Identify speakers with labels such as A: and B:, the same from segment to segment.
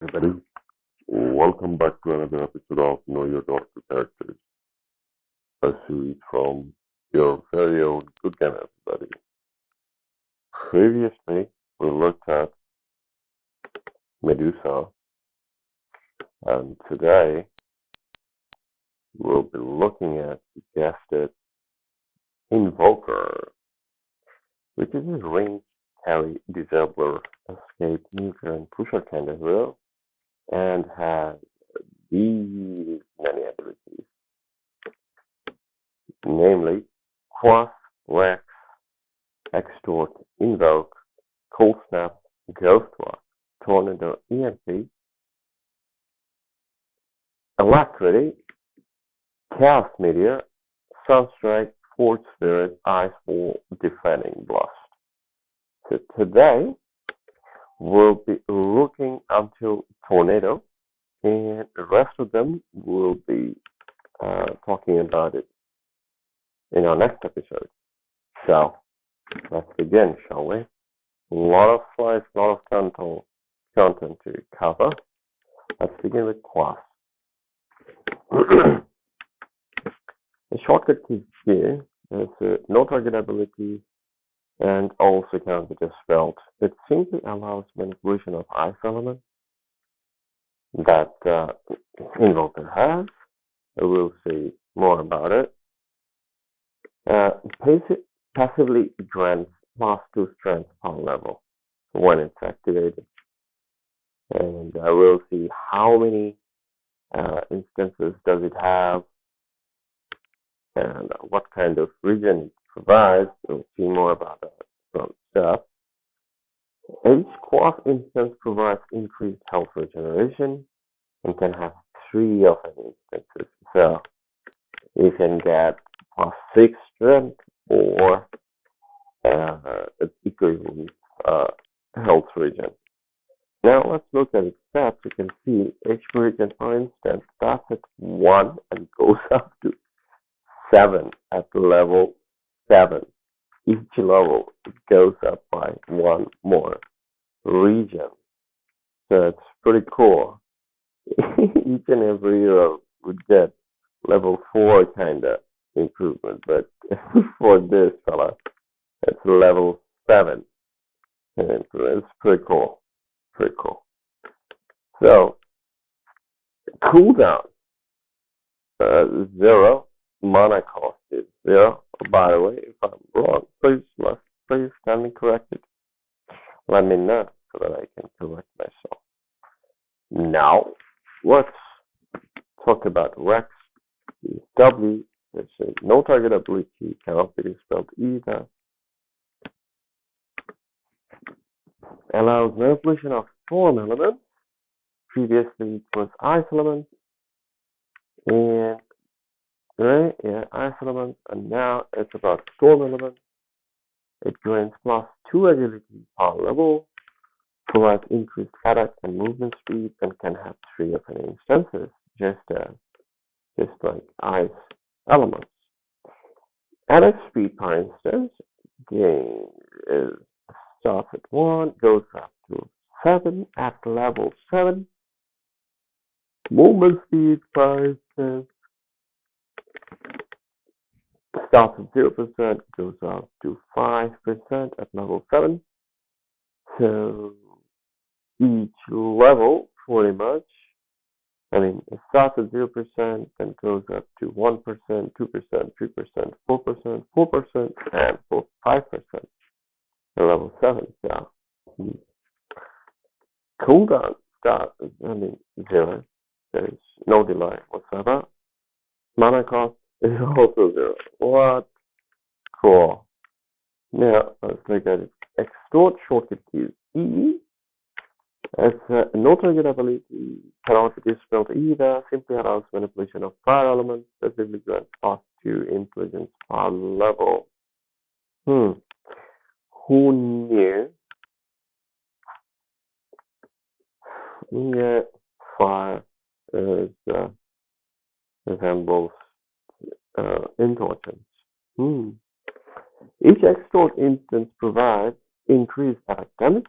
A: Everybody, welcome back to another episode of Know Your Doctor Characters, a series from your very own Good Game Everybody. Previously, we looked at Medusa, and today we'll be looking at, you guessed it, Invoker, which is a range carry disabler, escape, neuter, and pusher kind of hero, and has these many abilities, namely Quaff, Rex, Extort, Invoke, Cold Snap, Ghost Walk, Tornado EMP, Alacrity, Chaos Meteor, Sunstrike, Force Spirit, Ice Wall, Defending Blast. So today we'll be looking until Tornado, and the rest of them we'll be talking about it in our next episode. So let's begin, shall we? A lot of slides, a lot of content to cover. Let's begin with Quaff. The shortcut key here is no target ability and also can be dispelled. It simply allows manipulation of ice element that Invoker has. We'll see more about it. Passively grants +2 strength power level when it's activated. And we'll see how many instances does it have and what kind of region it provides. We'll see more about that from stuff. Each Quaff instance provides increased health regeneration and can have 3 of an instances. So you can get +6 strength or its equivalent health regen. Now let's look at its stats. You can see each region, for instance, starts at 1 and goes up to 7 at level 7. Each level it goes up by 1 more region. So it's pretty cool. Each and every hero would get level 4 kind of improvement, but for this fella, it's level 7. And it's pretty cool. Pretty cool. So, cooldown 0. Mana cost is 0. By the way, if I'm wrong, please stand me corrected. Let me know so that I can correct myself. Now, let's talk about Rex. W, let's say no target ability, cannot be dispelled either. Allows manipulation of storm elements. Previously it was ice element and ice element, and now it's about storm element. It grants +2 agility power level, provides increased attack and movement speed, and can have 3 of any instances, just like ice elements. Attack speed, for instance, starts at 1, goes up to 7 at level 7. Movement speed, for instance, starts at 0%, goes up to 5% at level 7. So each level, pretty much, it starts at 0%, then goes up to 1%, 2%, 3%, 4%, 4%, and 5% at level 7. So cooldown starts at 0. There's no delay whatsoever. Mana cost is also 0. What? Cool. Now, let's look at it. Extort shortcut keys. E. It's no target ability, cannot be dispelled either, simply allows manipulation of fire elements, specifically grants +2 intelligence power level. Who knew? Yeah, fire resembles intelligence. Each extort instance provides increased attack damage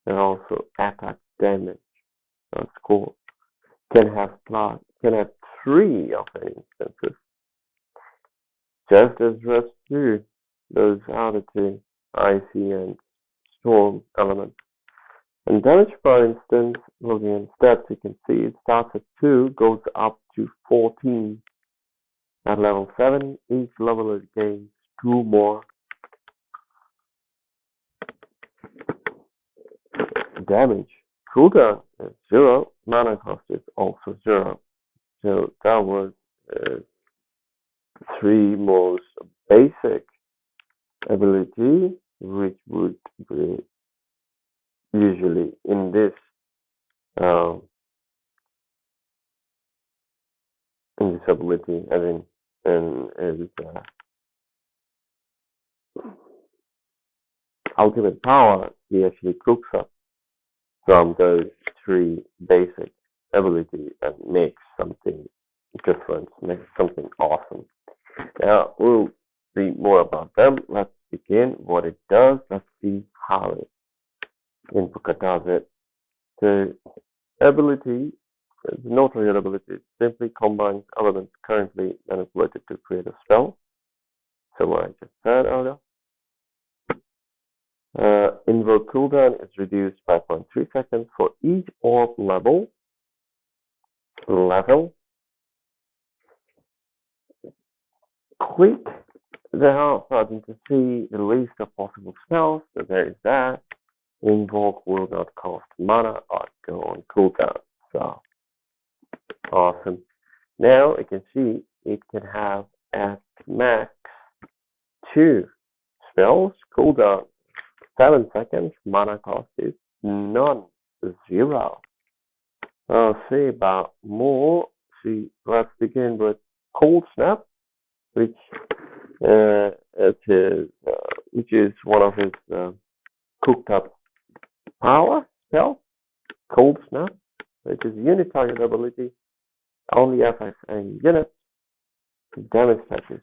A: and also attack damage score can have 3 of any instances, just as rest 2, those other 2, icy and storm elements. And damage, for instance, looking at stats, you can see it starts at 2, goes up to 14. At level 7, each level it gains 2 more. Damage. Cooldown is 0, mana cost is also 0. So that was 3 most basic ability, which would be usually in this ability, as in ultimate power, he actually cooks up from those 3 basic abilities and makes something different, makes something awesome. Now we'll see more about them. Let's begin what it does. Let's see how it Invoker does it. The ability, the notary ability, simply combines elements currently manipulated to create a spell. So what I just said earlier. Invoke cooldown is reduced by 0.3 seconds for each orb level. Click the help button to see the list of possible spells. So there is that. Invoke will not cost mana or go on cooldown. So awesome. Now you can see it can have at max 2 spells. Cooldown 7 seconds. Mana cost is none, 0. I'll see about more. See, let's begin with Cold Snap, which is one of his cooked up power spell. Cold Snap, which is unit target ability, only affects any unit. Damage type is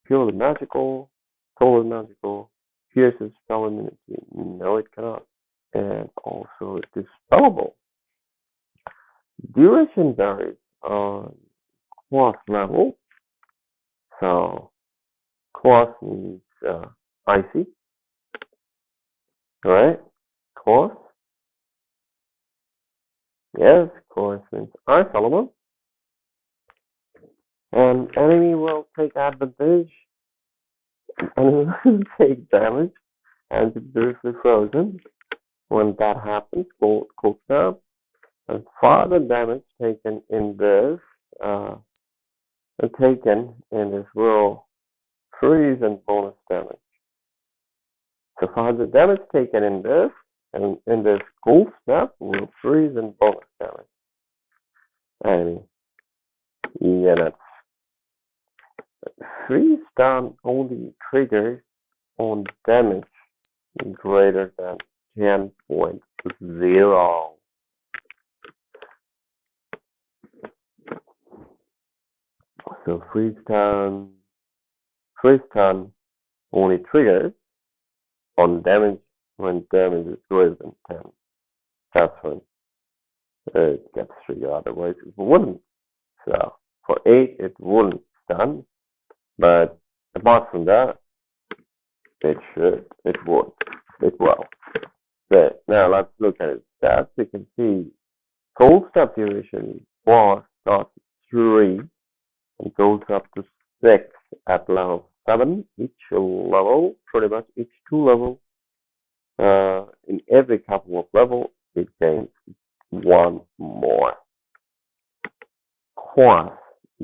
A: purely magical, totally magical, pierces spell immunity. No, it cannot. And also it is spellable. Duration varies on class level. So class means icy, right? Class. Yes, class means ice element. And enemy will take advantage. Enemy will take damage and be briefly frozen. When that happens, cold snap. And further damage taken in this will freeze and bonus damage. So further damage taken in this and in this cold snap will freeze and bonus damage. And units. Freeze stun only triggers on damage greater than 10.0. So freeze stun only triggers on damage when damage is greater than 10. That's when it gets triggered, otherwise it wouldn't. So for 8 it wouldn't stun, but apart from that, it will. So now let's look at its stats. You can see cold snap duration was not 3 and goes up to 6 at level 7. Each level, pretty much each 2 levels, in every couple of levels, it gains 1 more class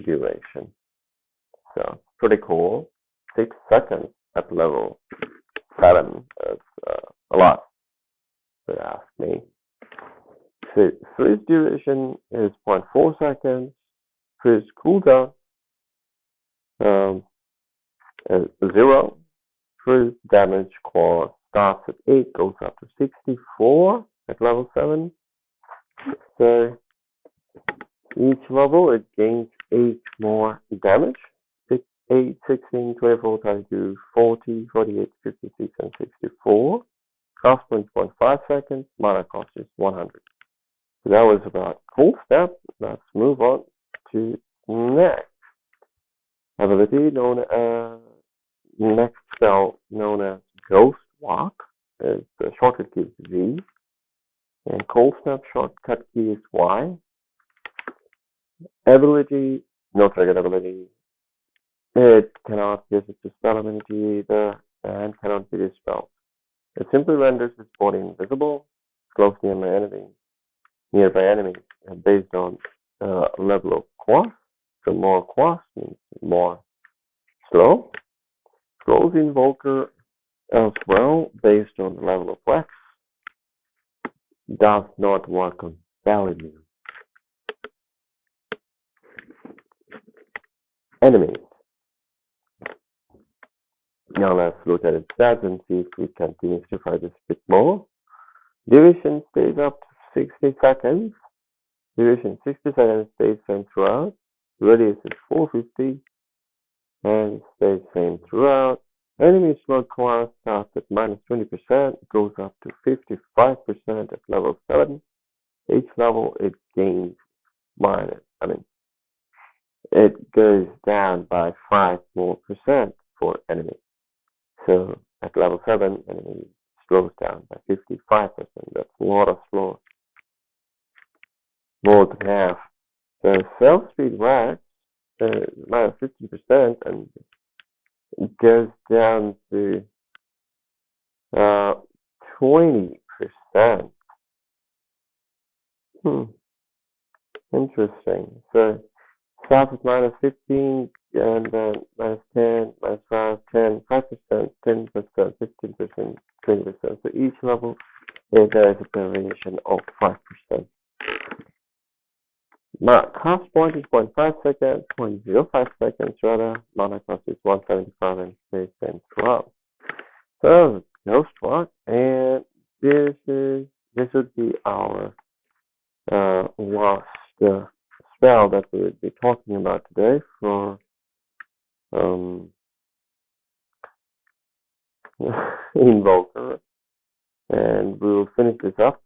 A: duration. So pretty cool. 6 seconds at level 7 is a lot, if you ask me. So freeze duration is 0.4 seconds. Freeze cooldown 0. Freeze damage class starts at 8, goes up to 64 at level 7. So each level it gains 8 more damage. 8, 16, 24, 32, 40, 48, 56, and 64. Cost 0.5 seconds. Mana cost is 100. So that was about Cold Snap. Let's move on to next ability next spell known as Ghost Walk. The shortcut key is V, and Cold Snap shortcut key is Y. Ability, no triggered ability. It cannot use it to spell immunity either, and cannot be dispelled. It simply renders its body invisible, close nearby enemies, based on level of quas. So more quas means more slow. Slows Invoker as well, based on the level of wax. Does not work on spell immune enemies. Now let's look at its stats and see if we can demystify this a bit more. Duration stays up to 60 seconds. Duration 60 seconds stays same throughout. Radius is 450 and stays same throughout. Enemy slot class starts at -20%, goes up to 55% at level 7. Each level it gains it goes down by 5% more for enemy. So at level 7, enemy slows down by 55%. That's a lot of slow. More than half. So self-speed wax minus 15%, and it goes down to 20%. Interesting. So starts at -15 and then -10, -5, 10, 5%, 10%, 15%, 20%. So each level there is a variation of 5%. Cast point is 0.5 seconds, 0.05 seconds rather. Mana cost is 175 and stays same throughout. So Ghost Walk, and this would be our last spell that we would be talking about today for Invoker, and we will finish this up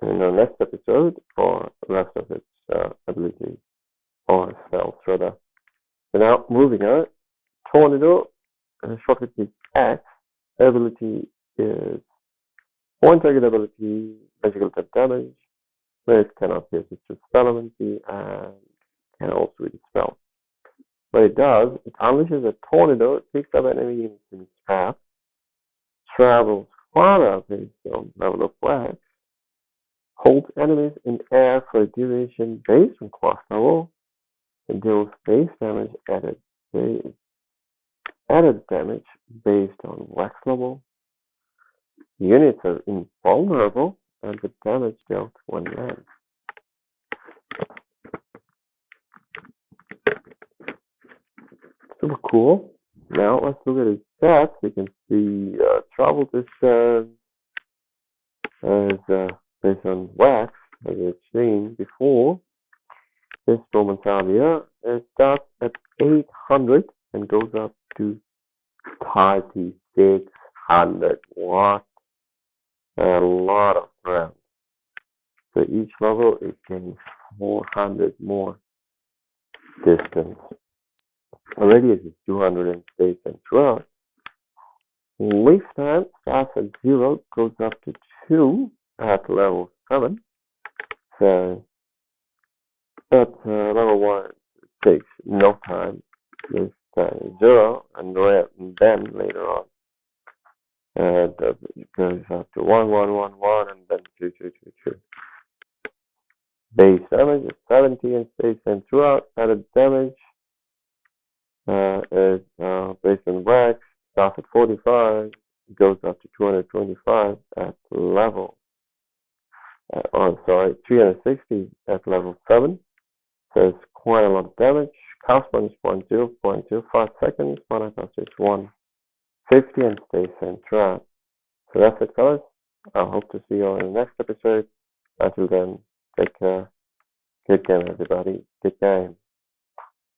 A: in our next episode for the rest of its abilities or spells rather. So now moving on, Tornado, shortcut is X. Ability is one target ability, magical type damage, but it cannot use it to spell ability and can also be dispelled. But it does, it unleashes a tornado, picks up enemy units in its path, travels farther based on level of wax, holds enemies in air for a duration based on class level, and deals base damage added damage based on wax level. Units are invulnerable and the damage dealt when lands. Super cool. Now let's look at its stats. We can see travel distance as based on wax, as we've seen before. This momentarily it starts at 800 and goes up to 3600 watts. A lot of rounds. So each level it gains 400 more distance. Radius is 200 and stays same throughout. Leaf time starts at 0, goes up to 2 at level 7. So at level 1 it takes no time. Leaf time is 0, and then later on it goes up to 1, 1, 1, 1, and then 2, 2, 2, 2. Base damage is 70 and stays same throughout. Added damage is based on wax, starts at 45, goes up to 225 at level. 360 at level 7. So it's quite a lot of damage. Cast point is 0.25 seconds. Mana cost is 150 and stays same throughout. So that's it, fellas. I hope to see you all in the next episode. Until then, take care. Good game, everybody. Good game.